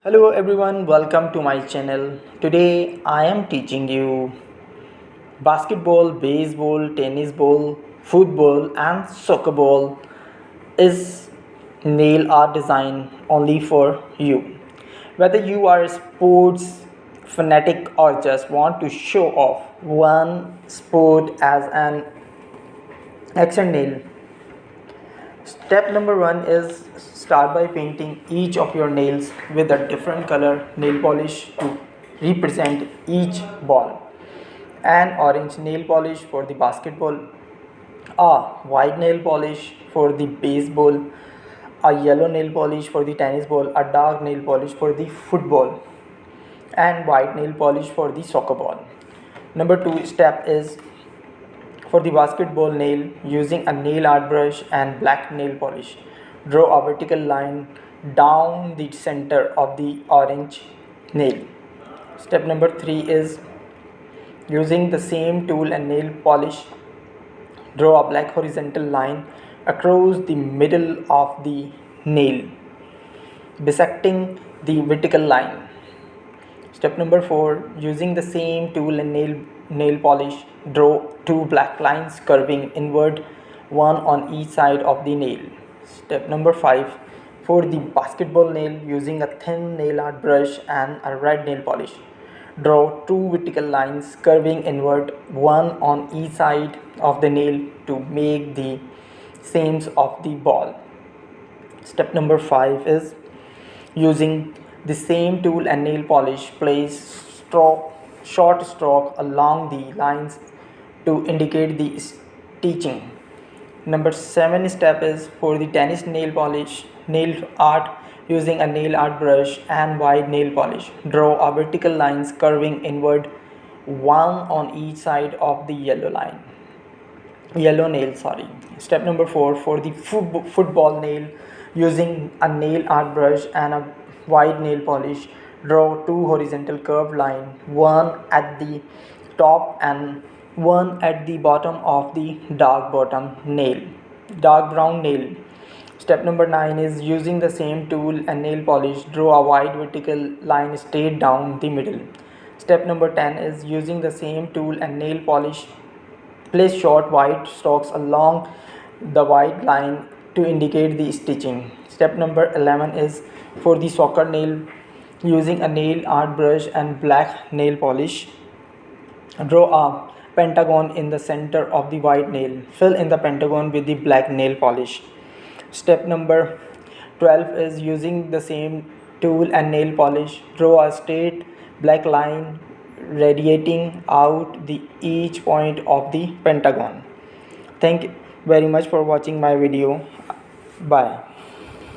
Hello everyone, welcome to my channel. Today I am teaching you basketball, baseball, tennis ball, football and soccer ball is nail art design only for you. Whether you are a sports fanatic or just want to show off one sport as an action nail. Step number one is start by painting each of your nails with a different color nail polish to represent each ball. An orange nail polish for the basketball, a white nail polish for the baseball, a yellow nail polish for the tennis ball, a dark nail polish for the football, and white nail polish for the soccer ball. Number two step is for the basketball nail, using a nail art brush and black nail polish, draw a vertical line down the center of the orange nail. Step number 3 is using the same tool and nail polish, draw a black horizontal line across the middle of the nail, bisecting the vertical line. Step number 4, using the same tool and nail polish, draw two black lines curving inward, one on each side of the nail. Step number 5, for the basketball nail, using a thin nail art brush and a red nail polish, draw two vertical lines curving inward, one on each side of the nail to make the seams of the ball. Step number 5 is using the same tool and nail polish, place short stroke along the lines to indicate the stitching. Number 7 step is for the tennis nail polish, nail art, using a nail art brush and white nail polish. Draw a vertical lines curving inward, one on each side of the yellow nail. Step number 4, for the football nail, using a nail art brush and a white nail polish, draw two horizontal curved line, one at the top and one at the bottom of the dark brown nail. Step number 9 is using the same tool and nail polish, draw a wide vertical line straight down the middle. Step number 10 is using the same tool and nail polish, place short white strokes along the white line to indicate the stitching. Step number 11 is for the soccer nail, using a nail art brush and black nail polish, draw a pentagon in the center of the white nail. Fill in the pentagon with the black nail polish. Step number 12 is using the same tool and nail polish, draw a straight black line radiating out the each point of the pentagon. Thank you very much for watching my video. Bye.